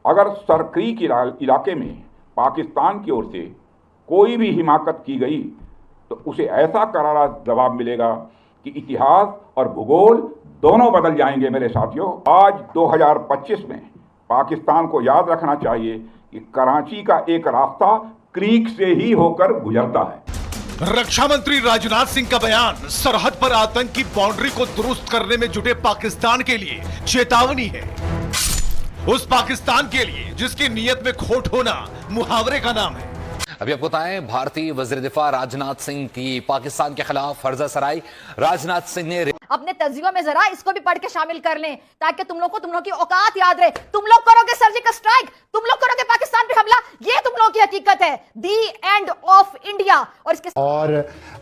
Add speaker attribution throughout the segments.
Speaker 1: अगर सरक्रीक इलाके में पाकिस्तान की ओर से कोई भी हिमाकत की गई तो उसे ऐसा करारा जवाब मिलेगा कि इतिहास और भूगोल दोनों बदल जाएंगे। मेरे साथियों, आज 2025 में पाकिस्तान को याद रखना चाहिए कि कराची का एक रास्ता क्रीक से ही होकर गुजरता है।
Speaker 2: रक्षा मंत्री राजनाथ सिंह का बयान सरहद पर आतंक की बाउंड्री को दुरुस्त करने में जुटे पाकिस्तान के लिए चेतावनी है। उस पाकिस्तान के लिए जिसकी नीयत में खोट होना मुहावरे का नाम है।
Speaker 3: अभी आपको बताएं, भारतीय वजीर दिफा राजनाथ सिंह की पाकिस्तान के खिलाफ फर्जा सराई। राजनाथ सिंह ने
Speaker 4: अपने तर्जुमे में जरा इसको भी पढ़ के शामिल कर लें ताकि तुम लोगों की औकात याद रहे। तुम लोग करोगे सर्जिकल स्ट्राइक, तुम लोग करोगे पाकिस्तान पे हमला, ये तुम लोगों की हकीकत है। दी एंड ऑफ इंडिया। और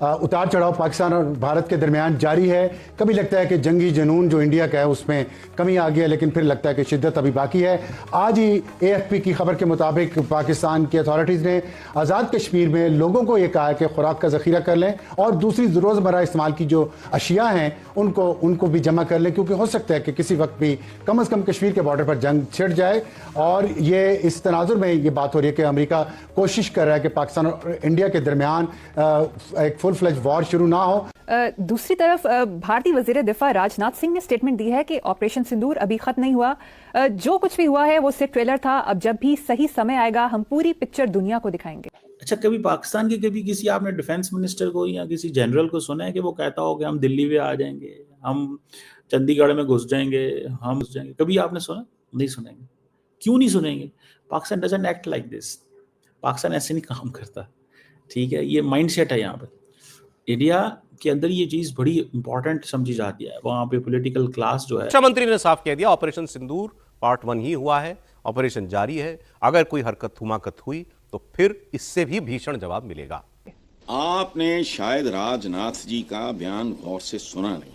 Speaker 5: उतार चढ़ाव पाकिस्तान और भारत के दरमियान जारी है। कभी लगता है कि जंगी जुनून जो इंडिया का है उसमें कमी आ गई है, लेकिन फिर लगता है कि शिद्दत अभी बाकी है। आज ही AFP की खबर के मुताबिक पाकिस्तान की अथॉरिटीज ने आज़ाद कश्मीर में लोगों को यह कहा है कि खुराक का जखीरा कर लें और दूसरी रोज़मर्रा इस्तेमाल की जो अशिया हैं उनको भी जमा कर लें, क्योंकि हो सकता है कि किसी वक्त भी कम अज़ कम कश्मीर के बॉर्डर पर जंग छिड़ जाए। और ये इस तनाजुर में ये बात हो रही है कि अमेरिका कोशिश कर रहा है कि पाकिस्तान और इंडिया के दरमियान एक फुल फ्लेज वॉर शुरू ना हो।
Speaker 6: दूसरी तरफ भारतीय वजीर दिफा राजनाथ सिंह ने स्टेटमेंट दी है कि ऑपरेशन सिंदूर अभी खत्म नहीं हुआ। जो कुछ भी हुआ है वो सिर्फ ट्रेलर था। अब जब भी सही समय आएगा हम पूरी पिक्चर दुनिया को दिखाएंगे।
Speaker 7: अच्छा, कभी पाकिस्तान के कभी किसी आपने डिफेंस मिनिस्टर को या किसी जनरल को सुना है कि वो कहता हो कि हम दिल्ली में आ जाएंगे, हम चंडीगढ़ में घुस जाएंगे, हम घुस जाएंगे? कभी आपने सुना? नहीं सुनेंगे। क्यों नहीं सुनेंगे? Pakistan doesn't act like this. Pakistan ऐसे नहीं काम करता, ठीक है? ये माइंडसेट है यहाँ पे। इंडिया के अंदर ये चीज बड़ी इंपॉर्टेंट समझी जाती है। वहाँ पे पॉलिटिकल क्लास जो है।
Speaker 8: रक्षा मंत्री ने साफ कह दिया ऑपरेशन सिंदूर पार्ट 1 ही हुआ है, ऑपरेशन जारी है। अगर कोई हरकत हुमाकत हुई तो फिर इससे भी भीषण जवाब मिलेगा।
Speaker 9: आपने शायद राजनाथ जी का बयान गौर से सुना नहीं,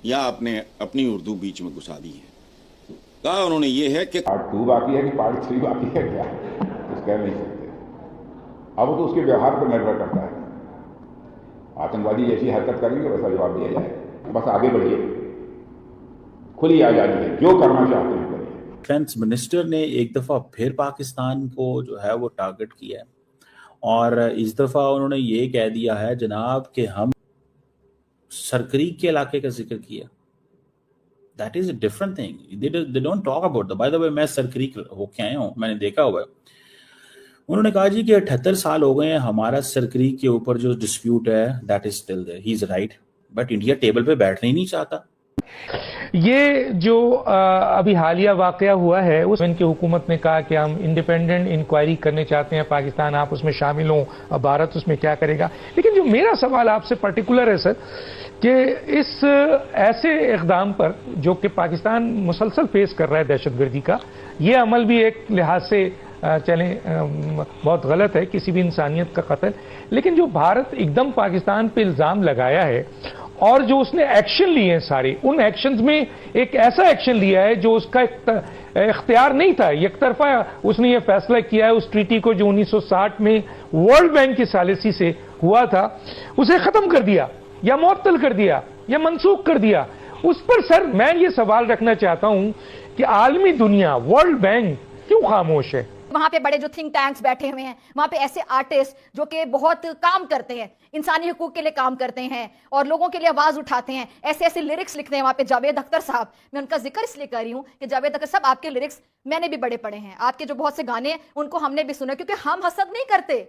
Speaker 9: या आपने अपनी उर्दू बीच में घुसा दी है। कहा उन्होंने ये है कि
Speaker 1: पार्ट 2 बाकी है कि पार्ट 3 बाकी है, क्या कुछ कह नहीं सकते। अब वो तो उसके व्यवहार पर निर्भर करता है। आतंकवादी जैसी हरकत करेंगे वैसा जवाब दिया जाए। बस आगे बढ़िए, खुली आजादी है, जो करना चाहते हैं करिए।
Speaker 7: डिफेंस मिनिस्टर ने एक दफा फिर पाकिस्तान को जो है वो टारगेट किया है और इस दफा उन्होंने ये कह दिया है जनाब कि हम सरक्रीक के इलाके का जिक्र किया। That is a different thing. They don't talk about the. By the way, मैं सरक्रीक होके आया हूँ, मैंने देखा हुआ है। उन्होंने कहा जी कि 78 साल हो गए हैं, हमारा सरक्रीक के ऊपर जो डिस्प्यूट है that is still there. He is right, but India table पे बैठना ही नहीं चाहता।
Speaker 10: ये जो अभी हालिया वाकया हुआ है उस इनकी हुकूमत ने कहा कि हम इंडिपेंडेंट इंक्वायरी करने चाहते हैं, पाकिस्तान आप उसमें शामिल हो, अब भारत उसमें क्या करेगा। लेकिन जो मेरा सवाल आपसे पर्टिकुलर है सर, कि इस ऐसे इक़दाम पर जो कि पाकिस्तान मुसलसल फेस कर रहा है दहशतगर्दी का, ये अमल भी एक लिहाज से चलें बहुत गलत है, किसी भी इंसानियत का कत्ल। लेकिन जो भारत एकदम पाकिस्तान पे इल्ज़ाम लगाया है और जो उसने एक्शन लिए हैं सारे, उन एक्शंस में एक ऐसा एक्शन लिया है जो उसका इख्तियार नहीं था, एक तरफा उसने ये फैसला किया है उस ट्रीटी को जो 1960 में वर्ल्ड बैंक की सालिसी से हुआ था, उसे खत्म कर दिया या मुअत्तल कर दिया या मनसूख कर दिया। उस पर सर मैं ये सवाल रखना चाहता हूं कि आलमी दुनिया, वर्ल्ड बैंक क्यों खामोश है?
Speaker 4: वहां पे बड़े जो थिंक टैंक्स बैठे हुए हैं, वहां पे ऐसे आर्टिस्ट जो कि बहुत काम करते हैं, इंसानी हुकूक के लिए काम करते हैं और लोगों के लिए आवाज उठाते हैं, ऐसे ऐसे लिरिक्स लिखते हैं। वहां पे जावेद अख्तर साहब, मैं उनका जिक्र इसलिए कर रही हूं कि जावेद अख्तर साहब आपके लिरिक्स मैंने भी बड़े पढ़े हैं, आपके जो बहुत से गाने उनको हमने भी सुना, क्योंकि हम हसद नहीं करते।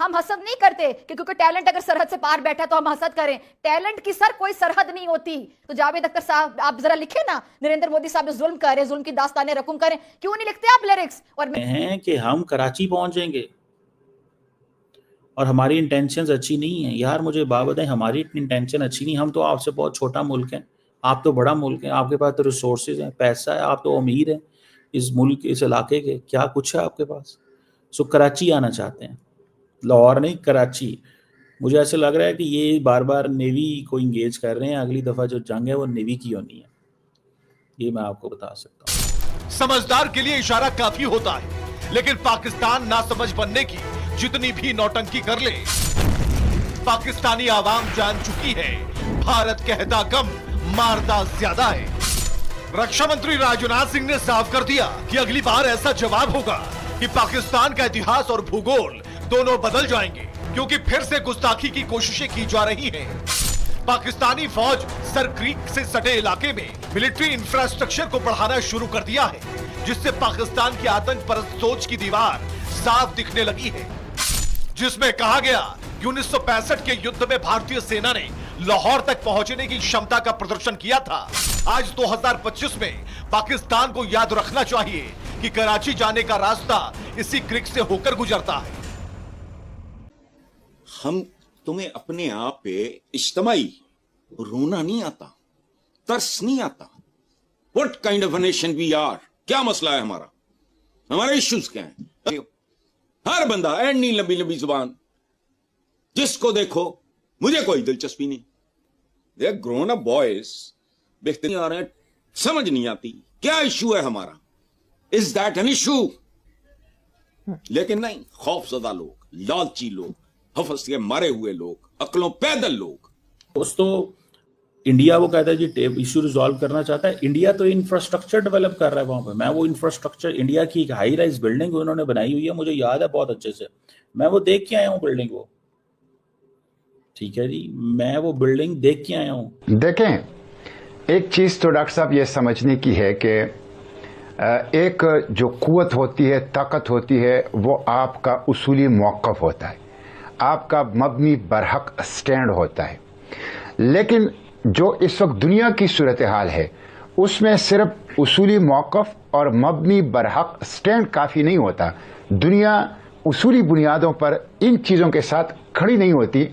Speaker 4: हम हसद नहीं करते कि क्योंकि टैलेंट अगर सरहद से पार बैठा तो हम हसद करें। टैलेंट की सर कोई सरहद नहीं होती। तो जावेद अख्तर साहब आप जरा लिखे ना, नरेंद्र मोदी साहब जुल्म कर रहे, जुल्म की दास्तानें रकूम करें, क्यों नहीं लिखते आप लिरिक्स? और
Speaker 7: हैं कि हम कराची पहुंचेंगे और हमारी इंटेंशंस अच्छी नहीं है। यार मुझे बात बताएं, हमारी इंटेंशन अच्छी नहीं। हम तो आपसे बहुत छोटा मुल्क है, आप तो बड़ा मुल्क है, आपके पास तो रिसोर्सेज हैं, पैसा है, आप तो अमीर हैं इस मुल्क, इस इलाके के, क्या कुछ है आपके पास। सो कराची आना चाहते हैं, लाहौर नहीं कराची। मुझे ऐसे लग रहा है कि ये बार बार नेवी को इंगेज कर रहे हैं। अगली दफा जो जंग है वो नेवी की होनी है, ये मैं आपको बता सकता हूं।
Speaker 2: समझदार के लिए इशारा काफी होता है, लेकिन पाकिस्तान नासमझ बनने की जितनी भी नौटंकी कर ले, पाकिस्तानी आवाम जान चुकी है भारत कहता कम मारता ज्यादा है। रक्षा मंत्री राजनाथ सिंह ने साफ कर दिया कि अगली बार ऐसा जवाब होगा कि पाकिस्तान का इतिहास और भूगोल दोनों बदल जाएंगे, क्योंकि फिर से गुस्ताखी की कोशिशें की जा रही हैं। पाकिस्तानी फौज सर क्रीक से सटे इलाके में मिलिट्री इंफ्रास्ट्रक्चर को बढ़ाना शुरू कर दिया है, जिससे पाकिस्तान की आतंक परस्त सोच की दीवार साफ दिखने लगी है, जिसमें कहा गया कि 1965 के युद्ध में भारतीय सेना ने लाहौर तक पहुंचने की क्षमता का प्रदर्शन किया था। आज 2025 में पाकिस्तान को याद रखना चाहिए कि कराची जाने का रास्ता इसी क्रीक से होकर गुजरता है।
Speaker 9: हम तुम्हें अपने आप पे इज्तिमाई रोना नहीं आता, तरस नहीं आता। What kind of a nation we are? क्या मसला है हमारा? हमारे इश्यूज क्या हैं? हर बंदा एंडी लंबी लंबी जुबान, जिसको देखो मुझे कोई दिलचस्पी नहीं। दे ग्रोन अप बॉयज देखते नहीं आ रहे हैं, समझ नहीं आती क्या इशू है हमारा। Is that an issue? लेकिन नहीं, खौफजदा लोग, लालची लोग, हफस के मारे हुए लोग, अक्लों पैदल लोग।
Speaker 7: दोस्तों, इंडिया वो कहता है जी इशू रिजॉल्व करना चाहता है। इंडिया तो इंफ्रास्ट्रक्चर डेवलप कर रहा है वहां पे। मैं वो इंफ्रास्ट्रक्चर, इंडिया की एक हाई राइज बिल्डिंग उन्होंने बनाई हुई है, मुझे याद है बहुत अच्छे से। मैं वो देख के आया हूँ बिल्डिंग, वो ठीक है जी, मैं वो बिल्डिंग देख के आया हूँ।
Speaker 11: देखें, एक चीज तो डॉक्टर साहब ये समझने की है कि एक जो कुव्वत होती है, ताकत होती है, वो आपका उसूली मौक़िफ़ होता है, आपका मबनी बरहक स्टैंड होता है। लेकिन जो इस वक्त दुनिया की सूरत हाल है, उसमें सिर्फ उसूली मौक़िफ़ और मबनी बरहक स्टैंड काफ़ी नहीं होता। दुनिया उसूली बुनियादों पर इन चीज़ों के साथ खड़ी नहीं होती,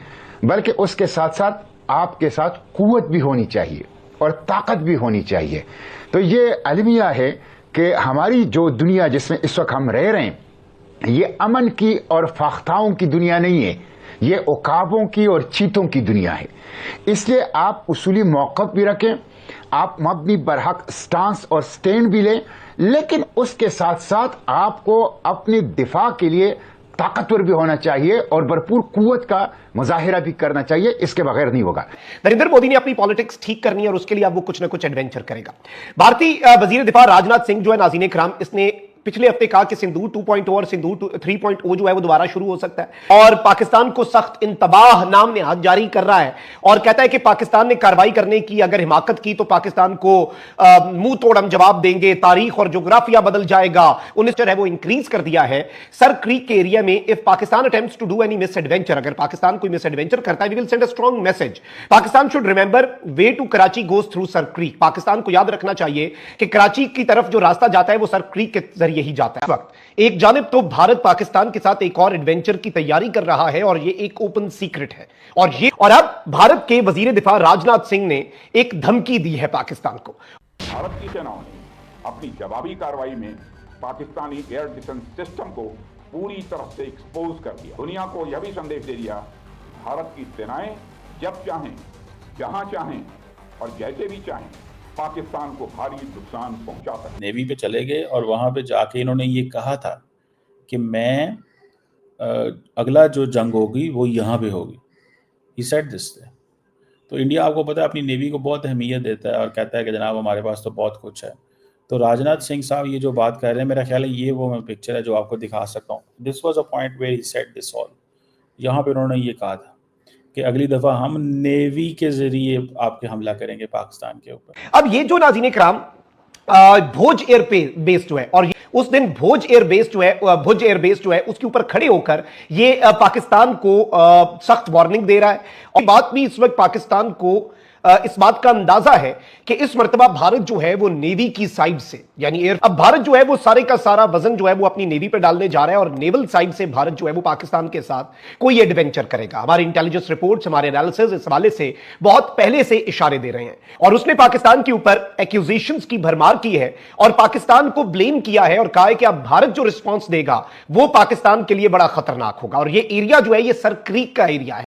Speaker 11: बल्कि उसके साथ साथ आपके साथ कुव्वत भी होनी चाहिए और ताकत भी होनी चाहिए। तो ये अलमिया है कि हमारी जो दुनिया जिसमें इस वक्त हम रह रहे हैं, ये अमन की और फाख्ताओं की दुनिया नहीं है, ये उकाबों की और चीतों की दुनिया है। इसलिए आप उसूली मौक़िफ़ भी रखें, आप मबनी बरहक स्टांस और स्टैंड भी लें, लेकिन उसके साथ साथ आपको अपने दिफा के लिए ताकतवर भी होना चाहिए और भरपूर कुव्वत का मुजाहिरा भी करना चाहिए। इसके बगैर नहीं होगा।
Speaker 12: नरेंद्र मोदी ने अपनी पॉलिटिक्स ठीक करनी है और उसके लिए अब वो कुछ ना कुछ एडवेंचर करेगा। भारतीय वजीर दिफा राजनाथ सिंह जो है, नाज़रीन इकराम, इसने पिछले हफ्ते कहा कि सिंदूर 2.0 और सिंदूर 3.0 जो है वो दोबारा शुरू हो सकता है, और पाकिस्तान को सख्त इंतबाह नाम नेहाद जारी कर रहा है और कहता है कि पाकिस्तान ने कार्रवाई करने की अगर हिमाकत की तो पाकिस्तान को मुंह तोड़ हम जवाब देंगे, तारीख और जोग्राफिया बदल जाएगा। 19 है वो इंक्रीज कर दिया है सर क्रीक के एरिया में। If Pakistan attempts to do any misadventure, अगर पाकिस्तान कोई मिस एडवेंचर करता है, we will send a strong message. Pakistan should remember way to Karachi goes through Sir Creek. Pakistan को याद रखना चाहिए कि कराची की तरफ जो रास्ता जाता है वो सर क्रीक के जरिए ही जाता है। वक्त एक जानिब तो भारत पाकिस्तान के साथ एक और एडवेंचर की तैयारी कर रहा है और ये एक ओपन सीक्रेट है, और अब भारत के वजीर दिफा राजनाथ सिंह ने एक धमकी दी है पाकिस्तान को।
Speaker 1: भारत की सेनाओं ने अपनी जवाबी कार्रवाई में पाकिस्तानी एयर डिफेंस सिस्टम को पूरी तरह से एक्सपोज कर दिया। दुनिया को यह भी संदेश दे दिया, भारत की सेनाएं जब चाहें, जहां चाहें और जैसे भी चाहें पाकिस्तान को भारी नुकसान पहुंचा सकते।
Speaker 7: नेवी पे चले गए और वहां पे जाके इन्होंने ये कहा था कि मैं अगला जो जंग होगी वो यहाँ पे होगी। ही सेड दिस। तो इंडिया, आपको पता है, अपनी नेवी को बहुत अहमियत देता है और कहता है कि जनाब हमारे पास तो बहुत कुछ है। तो राजनाथ सिंह साहब ये जो बात कर रहे हैं, मेरा ख्याल है ये वो पिक्चर है जो आपको दिखा सकता हूँ। This was a point where he said this all. यहाँ पे उन्होंने ये कहा था कि अगली दफा हम नेवी के जरिए आपके हमला करेंगे पाकिस्तान के ऊपर।
Speaker 12: अब ये जो नाज़रीन इकराम भोज एयर बेस जो है, और उस दिन भोज एयर बेस जो है उसके ऊपर खड़े होकर ये पाकिस्तान को सख्त वार्निंग दे रहा है। और बात भी इस वक्त पाकिस्तान को इस बात का अंदाजा है कि इस मर्तबा भारत जो है वो नेवी की साइड से, यानी एयर, अब भारत जो है वो सारे का सारा वजन जो है वो अपनी नेवी पे डालने जा रहा है और नेवल साइड से भारत जो है वो पाकिस्तान के साथ कोई एडवेंचर करेगा। हमारे इंटेलिजेंस रिपोर्ट्स, हमारे एनालिसिस इस हवाले से बहुत पहले से इशारे दे रहे हैं और उसने पाकिस्तान के ऊपर एक्यूजेशंस की भरमार की है और पाकिस्तान को ब्लेम किया है और कहा है कि अब भारत जो रिस्पॉन्स देगा वो पाकिस्तान के लिए बड़ा खतरनाक होगा। और ये एरिया जो है ये सर क्रीक का एरिया है।